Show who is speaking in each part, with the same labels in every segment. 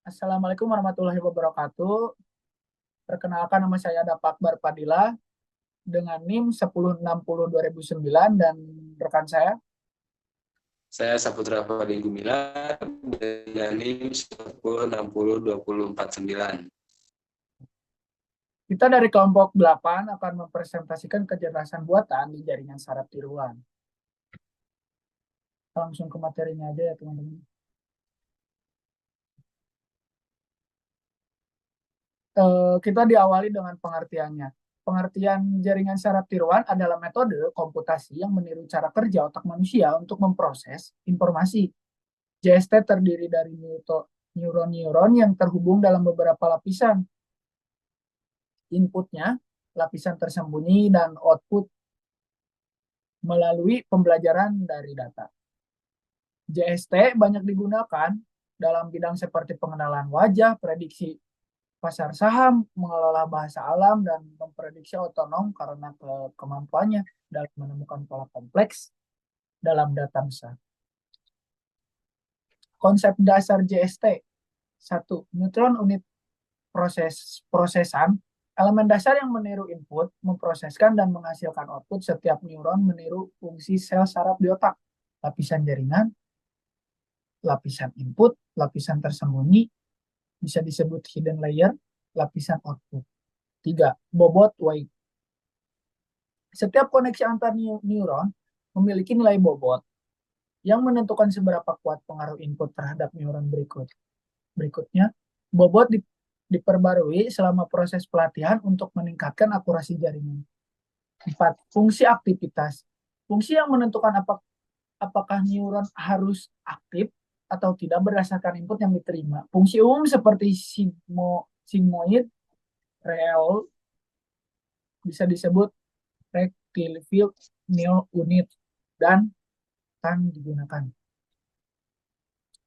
Speaker 1: Assalamualaikum warahmatullahi wabarakatuh. Perkenalkan, nama saya Dapak Barpadila dengan NIM 1060-2009 dan rekan saya.
Speaker 2: Saya Saputra Fadil Gumilar dengan NIM 10602049.
Speaker 1: Kita dari kelompok 8 akan mempresentasikan kecerdasan buatan di jaringan saraf tiruan. Langsung ke materinya aja ya teman-teman. Kita diawali dengan pengertiannya. Pengertian jaringan saraf tiruan adalah metode komputasi yang meniru cara kerja otak manusia untuk memproses informasi. JST terdiri dari neuron-neuron yang terhubung dalam beberapa lapisan. Inputnya, lapisan tersembunyi, dan output melalui pembelajaran dari data. JST banyak digunakan dalam bidang seperti pengenalan wajah, prediksi pasar saham, mengelola bahasa alam, dan memprediksi otonom karena kemampuannya dalam menemukan pola kompleks dalam data besar. Konsep dasar JST. 1. Neutron unit prosesan. Elemen dasar yang meniru input, memproseskan, dan menghasilkan output. Setiap neuron meniru fungsi sel saraf di otak. Lapisan jaringan, lapisan input, lapisan tersembunyi, bisa disebut hidden layer, lapisan output. 3. Bobot weight. Setiap koneksi antar neuron memiliki nilai bobot yang menentukan seberapa kuat pengaruh input terhadap neuron berikutnya. Bobot diperbarui selama proses pelatihan untuk meningkatkan akurasi jaringan. 4. Fungsi aktivitas. Fungsi yang menentukan apakah neuron harus aktif atau tidak berdasarkan input yang diterima. Fungsi umum seperti sigmoid, real, bisa disebut rectified neural unit, dan akan digunakan.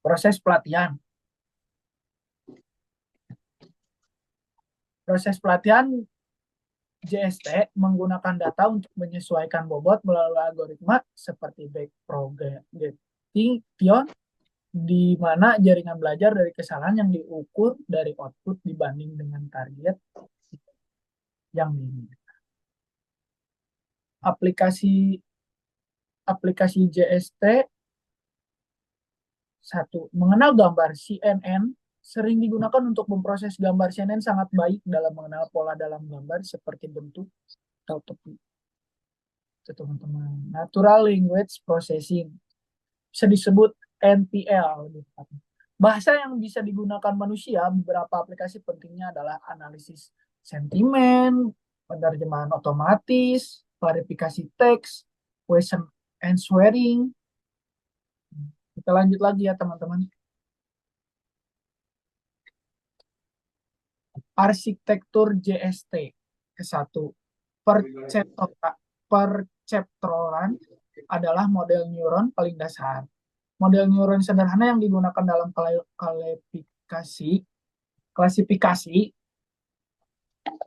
Speaker 1: Proses pelatihan. Proses pelatihan JST menggunakan data untuk menyesuaikan bobot melalui algoritma seperti backpropagation, di mana jaringan belajar dari kesalahan yang diukur dari output dibanding dengan target yang diinginkan. Aplikasi JST. 1. Mengenal gambar CNN sering digunakan untuk memproses gambar. CNN sangat baik dalam mengenal pola dalam gambar seperti bentuk atau tepi. Itu teman-teman. Natural Language Processing, bisa disebut NPL. Bahasa yang bisa digunakan manusia. Beberapa aplikasi pentingnya adalah analisis sentimen, penerjemahan otomatis, klarifikasi teks, question answering. Kita lanjut lagi ya teman-teman. Arsitektur JST. Ke-1. Perceptron adalah model neuron paling dasar. Model neuron sederhana yang digunakan dalam klasifikasi.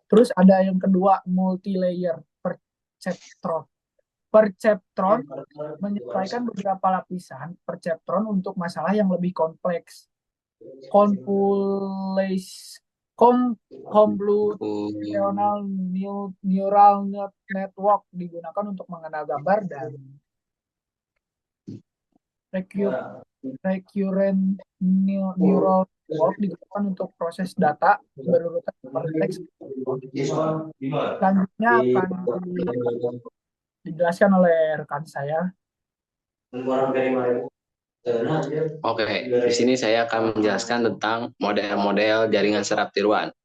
Speaker 1: Terus ada yang kedua, multi-layer perceptron. Perceptron menyesuaikan beberapa lapisan perceptron untuk masalah yang lebih kompleks. Convolutional neural network digunakan untuk mengenal gambar, dan recurrent neural network digunakan untuk proses data berurutan per teks. Selanjutnya akan dijelaskan oleh rekan saya.
Speaker 2: Oke, di sini saya akan menjelaskan tentang model-model jaringan saraf tiruan.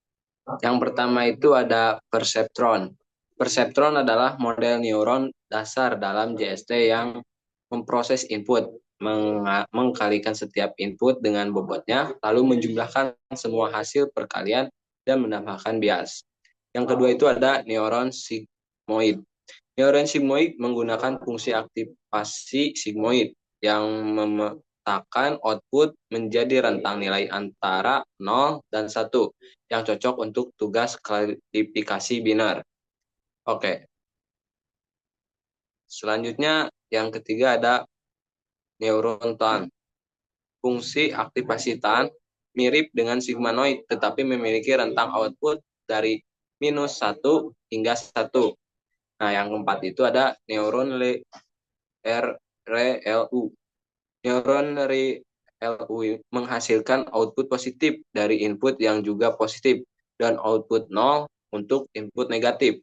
Speaker 2: Yang pertama itu ada perceptron. Perceptron adalah model neuron dasar dalam JST yang memproses input, mengkalikan setiap input dengan bobotnya, lalu menjumlahkan semua hasil perkalian dan menambahkan bias. Yang kedua itu ada neuron sigmoid. Neuron sigmoid menggunakan fungsi aktivasi sigmoid yang memetakan output menjadi rentang nilai antara 0 dan 1 yang cocok untuk tugas klasifikasi binar. Oke. Selanjutnya yang ketiga ada neuron tan. Fungsi aktivasi tan mirip dengan sigmoid, tetapi memiliki rentang output dari -1 hingga 1. Nah, yang keempat itu ada neuron ReLU. Neuron ReLU menghasilkan output positif dari input yang juga positif dan output 0 untuk input negatif.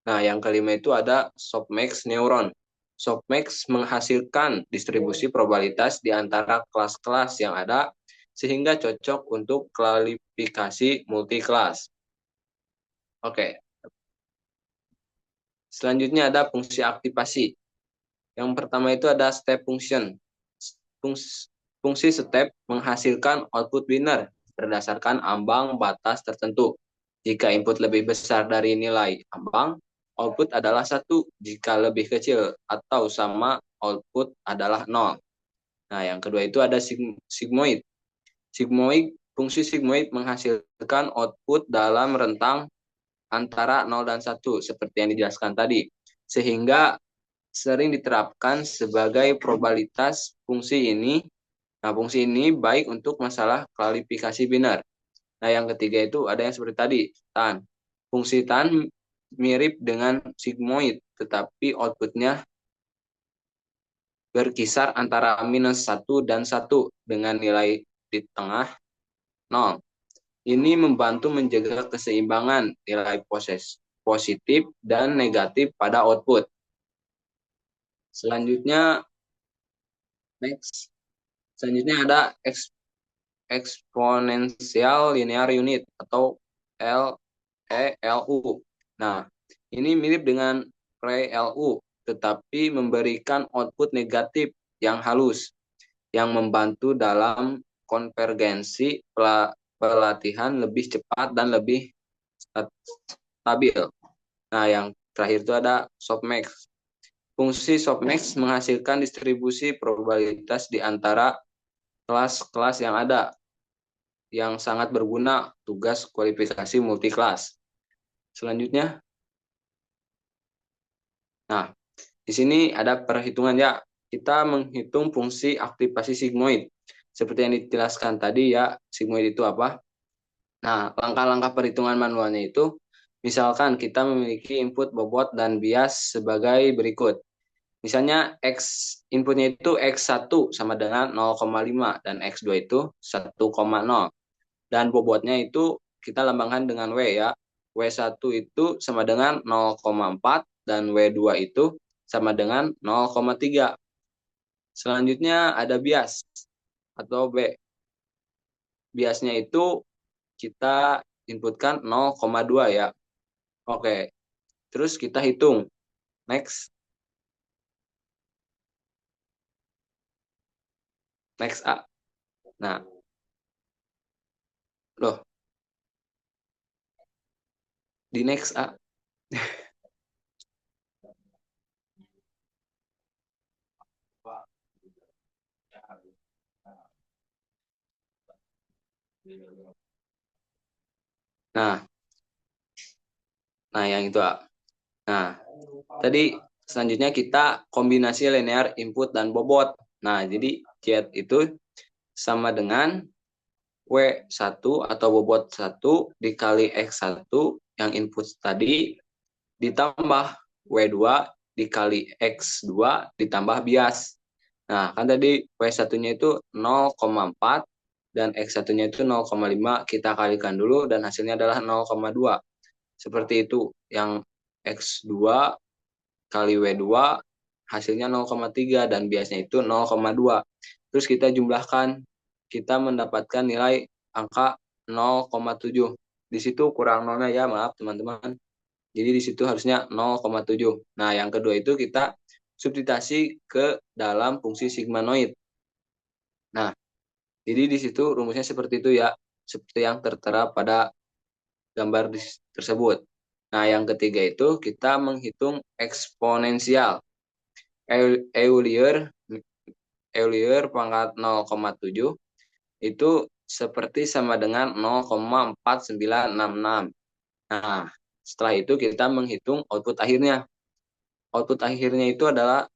Speaker 2: Nah, yang kelima itu ada softmax neuron. Softmax menghasilkan distribusi probabilitas di antara kelas-kelas yang ada sehingga cocok untuk klasifikasi multi-kelas. Oke. Selanjutnya ada fungsi aktivasi. Yang pertama itu ada step function. Fungsi step menghasilkan output binär berdasarkan ambang batas tertentu. Jika input lebih besar dari nilai ambang, output adalah 1. Jika lebih kecil atau sama, output adalah 0. Nah, yang kedua itu ada sigmoid. Fungsi sigmoid menghasilkan output dalam rentang antara 0 dan 1, seperti yang dijelaskan tadi. Sehingga sering diterapkan sebagai probabilitas fungsi ini. Nah, fungsi ini baik untuk masalah klasifikasi biner. Nah, yang ketiga itu ada yang seperti tadi, tan. Fungsi tan mirip dengan sigmoid, tetapi outputnya berkisar antara -1 dan 1 dengan nilai di tengah 0. Ini membantu menjaga keseimbangan nilai positif dan negatif pada output. Selanjutnya, ada eksponensial linear unit atau LELU. Nah, ini mirip dengan ReLU, tetapi memberikan output negatif yang halus, yang membantu dalam konvergensi pelatihan lebih cepat dan lebih stabil. Nah, yang terakhir itu ada softmax. Fungsi softmax menghasilkan distribusi probabilitas di antara kelas-kelas yang ada, yang sangat berguna tugas kualifikasi multi-kelas. Selanjutnya, nah, di sini ada perhitungan ya. Kita menghitung fungsi aktivasi sigmoid. Seperti yang dijelaskan tadi ya, sigmoid itu apa? Nah, langkah-langkah perhitungan manualnya itu, misalkan kita memiliki input bobot dan bias sebagai berikut. Misalnya inputnya itu X1 sama dengan 0,5 dan X2 itu 1,0. Dan bobotnya itu kita lambangkan dengan W ya. W1 itu sama dengan 0,4 dan W2 itu sama dengan 0,3. Selanjutnya ada bias atau B. Biasnya itu kita inputkan 0,2 ya. Oke, terus kita hitung. Next. Next A. Nah, loh, di next A. Nah, yang itu A. Nah, tadi selanjutnya kita kombinasi linear input dan bobot. Nah, jadi Z itu sama dengan W1 atau bobot 1 dikali X1 yang input tadi ditambah W2 dikali X2 ditambah bias. Nah, kan tadi W1-nya itu 0,4 dan X1-nya itu 0,5. Kita kalikan dulu dan hasilnya adalah 0,2. Seperti itu. Yang X2 kali W2 hasilnya 0,3 dan biasnya itu 0,2. Terus kita jumlahkan, kita mendapatkan nilai angka 0,7. Di situ kurang nolnya ya, maaf teman-teman. Jadi di situ harusnya 0,7. Nah, yang kedua itu kita substitusi ke dalam fungsi sigmoid. Nah, jadi di situ rumusnya seperti itu ya, seperti yang tertera pada gambar tersebut. Nah, yang ketiga itu kita menghitung eksponensial. Euler pangkat 0,7 itu seperti sama dengan 0,4966. Nah, setelah itu kita menghitung output akhirnya. Output akhirnya itu adalah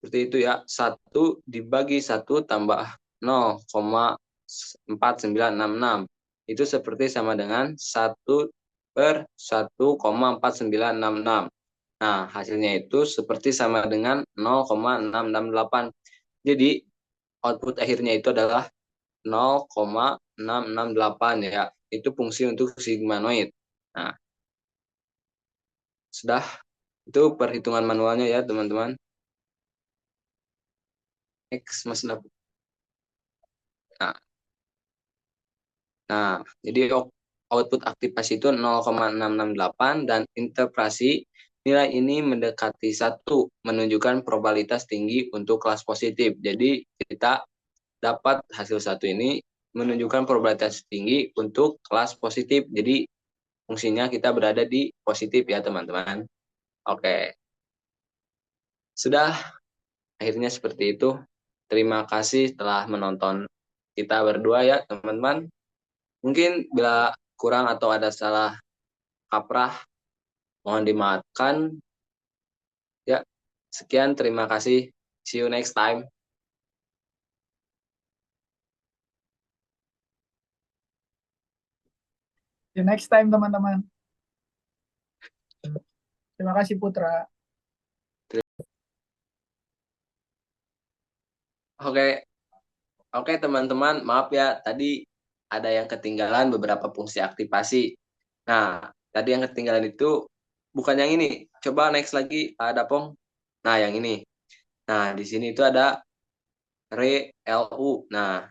Speaker 2: seperti itu ya, 1 dibagi 1 tambah 0,4966. Itu seperti sama dengan 1/1,4966. Nah, hasilnya itu seperti sama dengan 0,668. Jadi, output akhirnya itu adalah 0,668 ya. Itu fungsi untuk sigmoid. Nah, sudah itu perhitungan manualnya ya, teman-teman. X Mas Dapu. Nah, jadi output aktivasi itu 0,668 dan interpretasi nilai ini mendekati 1, menunjukkan probabilitas tinggi untuk kelas positif. Jadi kita dapat hasil 1 ini menunjukkan probabilitas tinggi untuk kelas positif. Jadi fungsinya kita berada di positif ya, teman-teman. Oke. Sudah, akhirnya seperti itu. Terima kasih telah menonton kita berdua ya, teman-teman. Mungkin bila kurang atau ada salah kaprah, mohon dimaafkan. Ya, sekian, terima kasih. See you next time.
Speaker 1: The next time teman-teman. Terima kasih Putra.
Speaker 2: Oke, oke teman-teman, maaf ya, tadi ada yang ketinggalan beberapa fungsi aktivasi. Nah, tadi yang ketinggalan itu bukan yang ini. Coba next lagi, ada Pong. Nah, yang ini. Nah, di sini itu ada ReLU. Nah,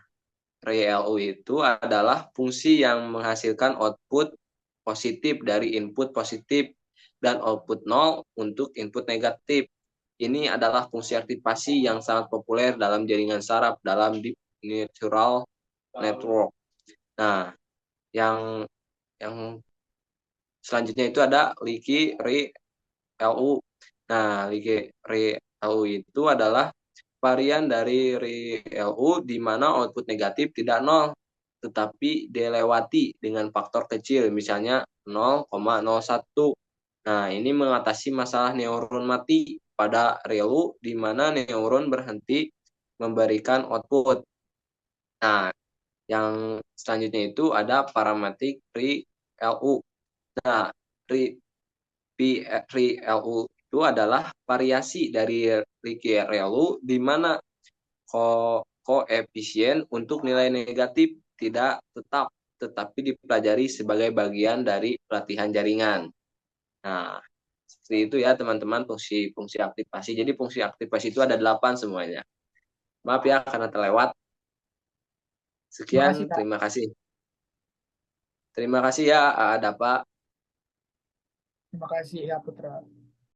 Speaker 2: ReLU itu adalah fungsi yang menghasilkan output positif dari input positif dan output 0 untuk input negatif. Ini adalah fungsi aktivasi yang sangat populer dalam jaringan saraf dalam deep neural network. Nah, yang selanjutnya itu ada Leaky ReLU. Nah, Leaky ReLU itu adalah varian dari ReLU di mana output negatif tidak nol, tetapi dilewati dengan faktor kecil, misalnya 0,01. Nah, ini mengatasi masalah neuron mati pada ReLU di mana neuron berhenti memberikan output. Nah, yang selanjutnya itu ada parametric ReLU. Nah, ReLU itu adalah variasi dari ReLU di mana koefisien untuk nilai negatif tidak tetap, tetapi dipelajari sebagai bagian dari pelatihan jaringan. Nah, seperti itu ya teman-teman fungsi aktivasi. Jadi fungsi aktivasi itu ada 8 semuanya. Maaf ya karena terlewat.
Speaker 1: Terima kasih
Speaker 2: Sekian,
Speaker 1: Kak.
Speaker 2: terima kasih. Terima kasih ya, ada Pak.
Speaker 1: Terima kasih ya Putra.